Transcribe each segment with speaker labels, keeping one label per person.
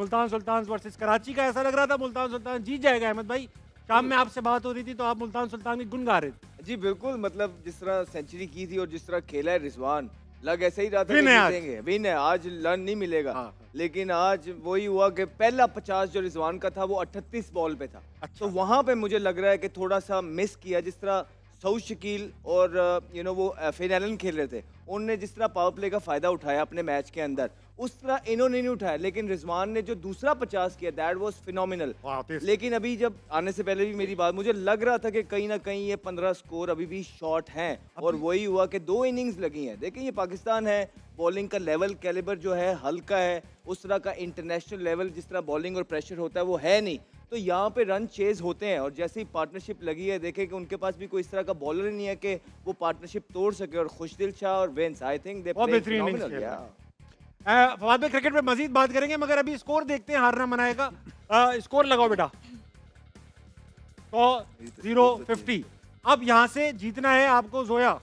Speaker 1: Multan Sultan versus Karachi का। ऐसा लग रहा था मुल्तान सुल्तान जीत जाएगा। अहमद भाई, शाम में आपसे बात हो रही थी तो आप मुल्तान सुल्तान की गुन गा रहे थे।
Speaker 2: जी बिल्कुल, मतलब जिस तरह सेंचुरी की थी और जिस तरह खेला है रिजवान, लग ऐसा ही रहा था
Speaker 1: विन
Speaker 2: कि
Speaker 1: है आज।
Speaker 2: जीतेंगे। विन है आज, लर्न नहीं मिलेगा।
Speaker 1: हाँ।
Speaker 2: लेकिन आज वही हुआ कि पहला 50 जो रिजवान का था वो 38 बॉल पे था।
Speaker 1: अच्छा।
Speaker 2: तो वहां पे मुझे लग रहा है कि थोड़ा सा मिस किया। जिस तरह सऊद शकील और वो फिन एलन खेल रहे थे, उनने जिस तरह पावर प्ले का फायदा उठाया अपने मैच के अंदर, उस तरह इन्होंने नहीं उठाया। लेकिन रिजवान ने जो दूसरा 50 किया, दैट वाज फिनोमिनल। लेकिन अभी जब आने से पहले भी मेरी बात, मुझे लग रहा था कि कहीं ना कहीं ये 15 स्कोर अभी भी शॉर्ट हैं। और वही हुआ कि 2 इनिंग्स लगी हैं। देखें ये पाकिस्तान है, बॉलिंग का लेवल कैलिबर जो है हल्का है, उस तरह का इंटरनेशनल लेवल जिस तरह बॉलिंग और प्रेशर होता है वो है नहीं। तो यहाँ पे रन चेज होते हैं और जैसे ही पार्टनरशिप लगी है, देखें कि उनके पास भी कोई इस तरह का बॉलर ही नहीं है कि वो पार्टनरशिप तोड़ सके। और खुशदिल शाह और वेंस, I think they play phenomenal.
Speaker 1: Fawad भाई, क्रिकेट पे मजीद बात करेंगे मगर अभी स्कोर देखते हैं, हारना मनाएगा। स्कोर लगाओ बेटा। तो 0-50। अब यहाँ से जीतना है आपको जोया।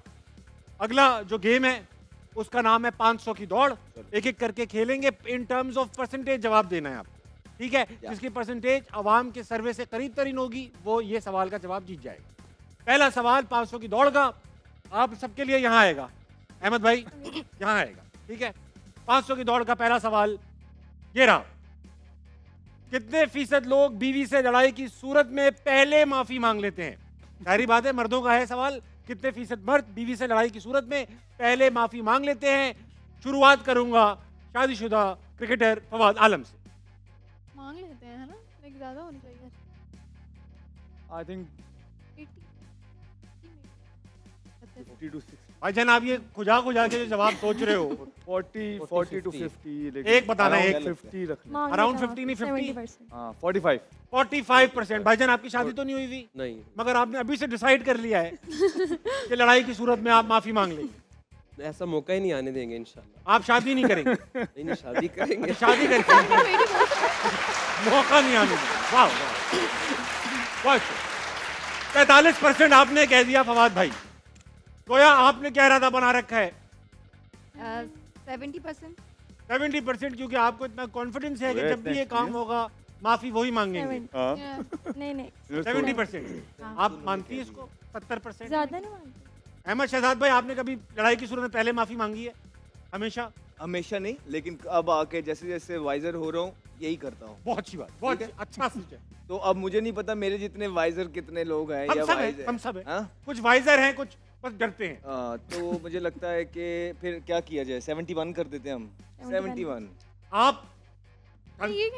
Speaker 1: अगला जो गेम है उसका नाम है 500 की दौड़। एक एक करके खेलेंगे। इन टर्म्स ऑफ परसेंटेज जवाब देना है आपको, ठीक है? जिसकी परसेंटेज अवाम के सर्वे से करीब तरीन होगी वो ये सवाल का जवाब जीत जाएगा। पहला सवाल 500 की दौड़ का आप सबके लिए यहाँ आएगा। अहमद भाई यहाँ आएगा, ठीक है? 500 की दौड़ का पहला सवाल ये रहा। कितने फीसद लोग बीवी से लड़ाई की सूरत में पहले माफी मांग लेते हैं? जाहिर बात है मर्दों का है सवाल। कितने फीसद मर्द बीवी से लड़ाई की सूरत में पहले माफी मांग लेते हैं? शुरुआत करूंगा शादीशुदा क्रिकेटर फवाद आलम से।
Speaker 3: मांग लेते हैं, है ना? लेकिन ज्यादा होनी चाहिए।
Speaker 4: I think
Speaker 3: 50
Speaker 4: to 60।
Speaker 1: भाईजान आप ये खुजा के जो जवाब सोच रहे हो
Speaker 4: 40 to 50।
Speaker 1: एक बताना है, एक
Speaker 4: 50 रखना।
Speaker 1: अराउंड 50 नहीं 50
Speaker 4: हाँ 45।
Speaker 1: 45%। भाईजान आपकी शादी तो नहीं हुई थी?
Speaker 5: नहीं।
Speaker 1: मगर आपने अभी से डिसाइड कर लिया है कि लड़ाई की सूरत में आप माफी मांग लेंगे।
Speaker 5: ऐसा मौका ही नहीं आने देंगे इंशाल्लाह।
Speaker 1: आप शादी नहीं करेंगे?
Speaker 5: नहीं, शादी करेंगे।
Speaker 1: शादी करेंगे, मौका नहीं आने देंगे। वाह वाह। 45% आपने कह दिया फवाद भाई। गोया आपने क्या इरादा बना रखा है?
Speaker 3: 70%।
Speaker 1: 70%, क्योंकि आपको इतना कॉन्फिडेंस है कि जब भी ये काम होगा माफी वही मांगेंगे।
Speaker 3: नहीं
Speaker 1: 70%। आप मानती है इसको? 70%
Speaker 3: ज्यादा नहीं मानती।
Speaker 1: अहमद शहजाद भाई, आपने कभी लड़ाई की सूरत में पहले माफी मांगी है? हमेशा?
Speaker 2: हमेशा नहीं, लेकिन अब आके जैसे जैसे वाइजर हो रहा हूँ यही करता हूँ।
Speaker 1: बहुत अच्छी बात, बहुत अच्छा सोच है।
Speaker 2: तो अब मुझे नहीं पता मेरे जितने वाइजर कितने लोग हैं या वाइजर।
Speaker 1: हम सब हैं। कुछ वाइजर हैं, कुछ बस डरते हैं।
Speaker 2: तो मुझे लगता है कि फिर क्या किया जाए, 71 कर देते हैं हम। 71।
Speaker 1: आप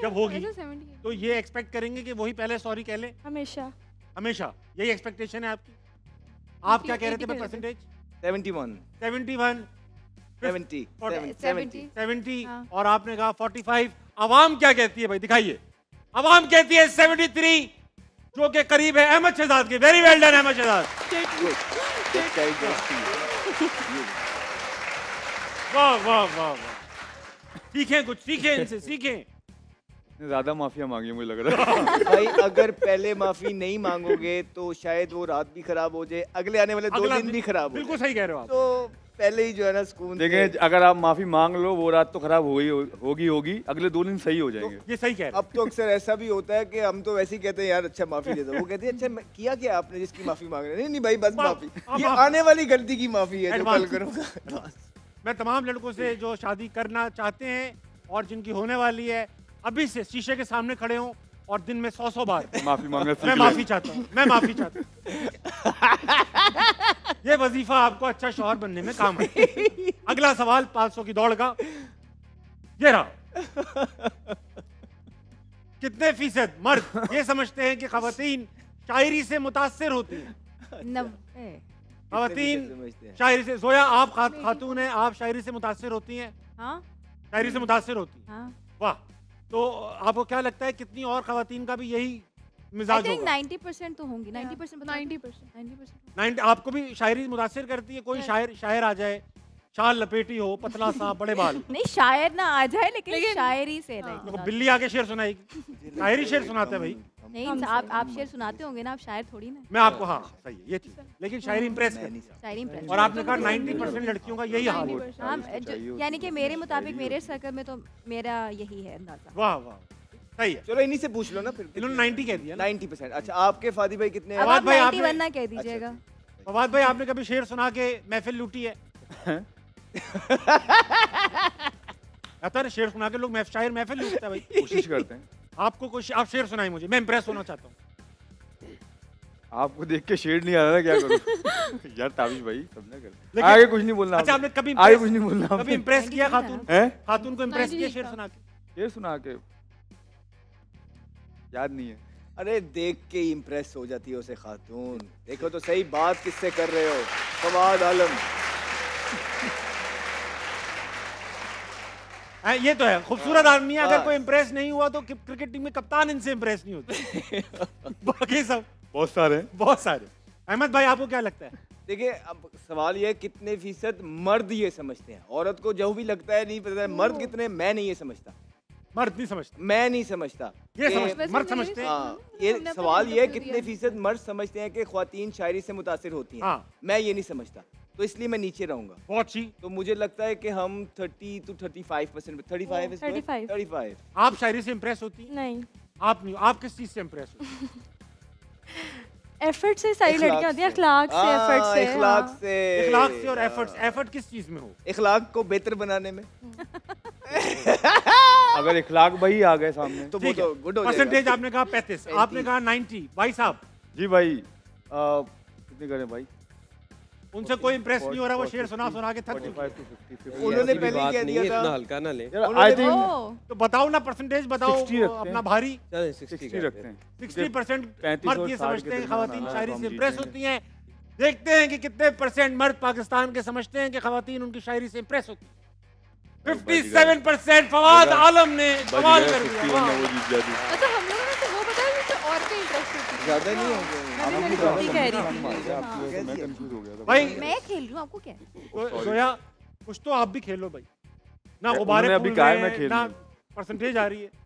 Speaker 1: जब होगी
Speaker 3: 70।
Speaker 1: तो ये एक्सपेक्ट करेंगे कि वही पहले सॉरी कह ले?
Speaker 3: हमेशा
Speaker 1: हमेशा यही एक्सपेक्टेशन है आपकी? आप क्या कह रहे थे परसेंटेज?
Speaker 2: 71
Speaker 1: 70 और आपने कहा 45। आवाम क्या कहती है भाई, दिखाइए। आवाम कहती है 73, जो के करीब है अहमद शहजाद के। Very well done Ahmed Shehzad. वाह वाह वाह वाह। सीखें, कुछ सीखें इनसे, सीखें।
Speaker 4: ज्यादा माफिया मांगी मुझे लग रहा है।
Speaker 2: भाई अगर पहले माफी नहीं मांगोगे तो शायद वो रात भी खराब हो जाए, अगले आने वाले 2 दिन भी खराब हो।
Speaker 1: बिल्कुल सही कह रहे हो आप।
Speaker 2: तो पहले ही जो है ना सुकून।
Speaker 4: देखें, अगर आप माफी मांग लो वो रात तो खराब होगी, अगले 2 दिन सही हो जाएंगे।
Speaker 1: ये सही कह रहे हैं।
Speaker 2: अब तो अक्सर ऐसा भी होता है कि हम तो वैसे ही कहते हैं यार अच्छा माफी दे दो, वो कहते हैं अच्छा किया क्या आपने जिसकी माफी मांग रहे हैं? नहीं भाई बस माफी, ये आने वाली गलती की माफी है जो कल करूंगा।
Speaker 1: मैं तमाम लड़कों से जो शादी करना चाहते हैं और जिनकी होने वाली है, अभी से शीशे के सामने खड़े हों और दिन में 100 बार
Speaker 4: माफी मांगना।
Speaker 1: मैं माफी चाहता हूँ, मैं माफी चाहता हूँ। ये वजीफा आपको अच्छा शौहर बनने में काम है। अगला सवाल 500 की दौड़ का ये रहा। कितने फीसद मर्द ये समझते हैं कि खवातीन शायरी से मुतासिर होती हैं?
Speaker 3: 90।
Speaker 1: खवातीन शायरी से। जोया आप खातून हैं, आप शायरी से मुतासिर होती हैं?
Speaker 3: हाँ,
Speaker 1: शायरी से मुतासिर होती हैं।
Speaker 3: हाँ।
Speaker 1: वाह। तो आपको क्या लगता है कितनी और खवातीन का भी यही मिजाज होगा?
Speaker 3: 90% तो होंगी। 90%।
Speaker 1: 90। आपको भी शायरी मुतासिर करती है? कोई शायर आ जाए, शाल लपेटी हो, पतला सा, बड़े बाल।
Speaker 3: नहीं शायर ना आ जाए लेकिन शायरी से
Speaker 1: बिल्ली आके शेर सुनाएगी, शायरी शेर सुनाते हैं भाई।
Speaker 3: नहीं
Speaker 6: हम
Speaker 3: आप शेर सुनाते होंगे ना, आप शायर थोड़ी ना।
Speaker 1: मैं आपको हाँ सही है ये चीज, लेकिन शायरी इंप्रेस
Speaker 2: मैं
Speaker 1: कर।
Speaker 2: नहीं समझता।
Speaker 3: शायरी impress
Speaker 1: और आपने कहा 90% लड़कियों का यही हाल है।
Speaker 3: हाँ, यानी कि मेरे मुताबिक मेरे सर्कल में तो मेरा यही है अंदाजा।
Speaker 1: वाह वाह सही है।
Speaker 2: चलो इन्हीं से पूछ लो ना फिर।
Speaker 1: इन्होंने 90 कह दिया ना।
Speaker 2: 90%। अच्छा आपके फादी भाई कितने
Speaker 3: अब
Speaker 2: हैं?
Speaker 1: फवाद
Speaker 3: आप
Speaker 1: भाई,
Speaker 3: 91
Speaker 1: आपने-
Speaker 3: ना कह दीजिएगा।
Speaker 1: फवाद भाई आपने कभी शेर सुना के महफिल लूटी है? आता है शेर सुना के लोग शायर महफिल लूटता है भाई।
Speaker 4: कोशिश करते हैं।
Speaker 1: आपको कुछ आप शेर सुनाई मुझे, मैं इंप्रेस होना चाहता हूँ।
Speaker 4: आपको देख के शेड नहीं आ रहा ना, क्या करूं? यार ताबिश भाई समझा कर।
Speaker 1: लेकिन-
Speaker 4: आगे कुछ नहीं बोलना।
Speaker 1: अच्छा आपने कभी
Speaker 4: आगे कुछ नहीं बोलना।
Speaker 1: कभी इंप्रेस किया खातून?
Speaker 4: हैं?
Speaker 1: खातून को इंप्रेस किया
Speaker 6: 90
Speaker 1: शेर
Speaker 6: का।
Speaker 1: सुना के?
Speaker 4: ये सुना के याद नहीं है।
Speaker 2: अरे देख के ही इम्प्रेस हो जाती है उसे खातून। देखो तो सही बात किससे कर रहे हो, फवाद आलम।
Speaker 1: हाँ, ये तो है, खूबसूरत आदमी है। अगर
Speaker 2: हाँ।
Speaker 1: कोई इंप्रेस नहीं हुआ तो क्रिकेट टीम में कप्तान इनसे इंप्रेस नहीं होते। बाकी सब
Speaker 4: बहुत सारे हैं।
Speaker 1: बहुत सारे। अहमद भाई आपको क्या लगता है?
Speaker 2: देखिए अब सवाल ये है कितने फीसद मर्द ये समझते हैं। औरत को जो भी लगता है नहीं पता है, मर्द कितने, मैं नहीं ये समझता।
Speaker 1: मर्द नहीं समझता,
Speaker 2: मैं नहीं समझता
Speaker 1: ये
Speaker 2: कि-
Speaker 1: समझते, मर्द समझते हैं।
Speaker 2: हाँ, ये
Speaker 6: हमने अपना
Speaker 2: सवाल ये है
Speaker 6: इंटरव्यू
Speaker 2: कितने
Speaker 6: दिया।
Speaker 2: फीसद मर्द समझते हैं कि ख्वातीन शायरी से मुतासिर होती हैं।
Speaker 1: हाँ।
Speaker 2: मैं ये नहीं समझता, तो इसलिए मैं नीचे रहूंगा।
Speaker 1: बहुत अच्छी।
Speaker 2: तो मुझे लगता है कि हम 30 to 35%, 35 is good?
Speaker 6: 35.
Speaker 2: 35।
Speaker 1: आप शायरी से इंप्रेस होती हैं?
Speaker 6: नहीं,
Speaker 1: आप नहीं, आप किस चीज से इंप्रेस होती हैं?
Speaker 6: एफर्ट से सारी
Speaker 2: इखलाक
Speaker 6: लड़कियां होती हैं,
Speaker 2: से।
Speaker 6: अखलाक से, एफर्ट से।
Speaker 2: इखलाक
Speaker 6: हाँ।
Speaker 2: से।
Speaker 1: इखलाक से और एफर्ट्स। एफर्ट किस चीज में हो?
Speaker 2: इखलाक को बेहतर बनाने में
Speaker 4: अगर इखलाक भाई आ गए सामने
Speaker 2: तो वो
Speaker 1: ठीक
Speaker 2: तो
Speaker 1: है।
Speaker 2: गुड हो
Speaker 1: परसेंटेज
Speaker 2: जाएगा।
Speaker 1: आपने कहा 35, आपने कहा 90। भाई साहब
Speaker 4: जी भाई कितने करें भाई?
Speaker 1: उनसे कोई इंप्रेस नहीं हो रहा, वो शेर सुना सुना के थक चुके।
Speaker 4: 45 to 50, 50।
Speaker 2: उन्होंने
Speaker 5: ऐसी भी
Speaker 2: पहले ही
Speaker 5: बात
Speaker 2: कह
Speaker 5: नहीं
Speaker 2: दिया
Speaker 5: है,
Speaker 2: था।
Speaker 5: इतना हल्का ना ले।
Speaker 4: यार
Speaker 2: उन्होंने
Speaker 4: आई थिंक
Speaker 3: ओह,
Speaker 1: तो बताओ ना परसेंटेज बताओ
Speaker 4: 60 रखते हैं।
Speaker 1: अपना भारी।
Speaker 5: चलें 60
Speaker 4: 60 रखते हैं।
Speaker 1: 60%
Speaker 4: 35
Speaker 1: मर्द
Speaker 4: और
Speaker 1: ये
Speaker 4: 60
Speaker 1: समझते
Speaker 4: के
Speaker 1: हैं कि
Speaker 4: दरमियान
Speaker 1: खवातीन
Speaker 4: आना
Speaker 1: शायरी
Speaker 4: तो
Speaker 1: से
Speaker 4: हम
Speaker 1: इंप्रेस
Speaker 4: जीतेंगे।
Speaker 1: होती हैं। देखते हैं कि कितने परसेंट मर्द पाकिस्तान के समझते हैं कि खवातीन उनकी शायरी से इंप्रेस होती हैं। 57% फवाद आलम ने कमाल कर दिया।
Speaker 4: वो
Speaker 1: वाह।
Speaker 4: जीत जाती।
Speaker 6: अच्छा हम लोगों ने तो वो बताया जिससे और भी इंटरेस्ट होती है।
Speaker 2: ज्यादा नहीं होंगे।
Speaker 6: मैं भी मेरी बेटी कह रही थी।
Speaker 4: मैं कंफ्यूज हो गया था
Speaker 1: भाई
Speaker 3: मैं खेल रही हूँ, आपको क्या है?
Speaker 1: तो जोया कुछ तो आप भी खेलो भाई। ना गुब्बारे
Speaker 4: उन्होंने अभी
Speaker 1: फूल
Speaker 4: कहा है
Speaker 1: रहे
Speaker 4: मैं
Speaker 1: हैं,
Speaker 4: खेल
Speaker 1: ना
Speaker 4: लूं।
Speaker 1: परसेंटेज आ रही है।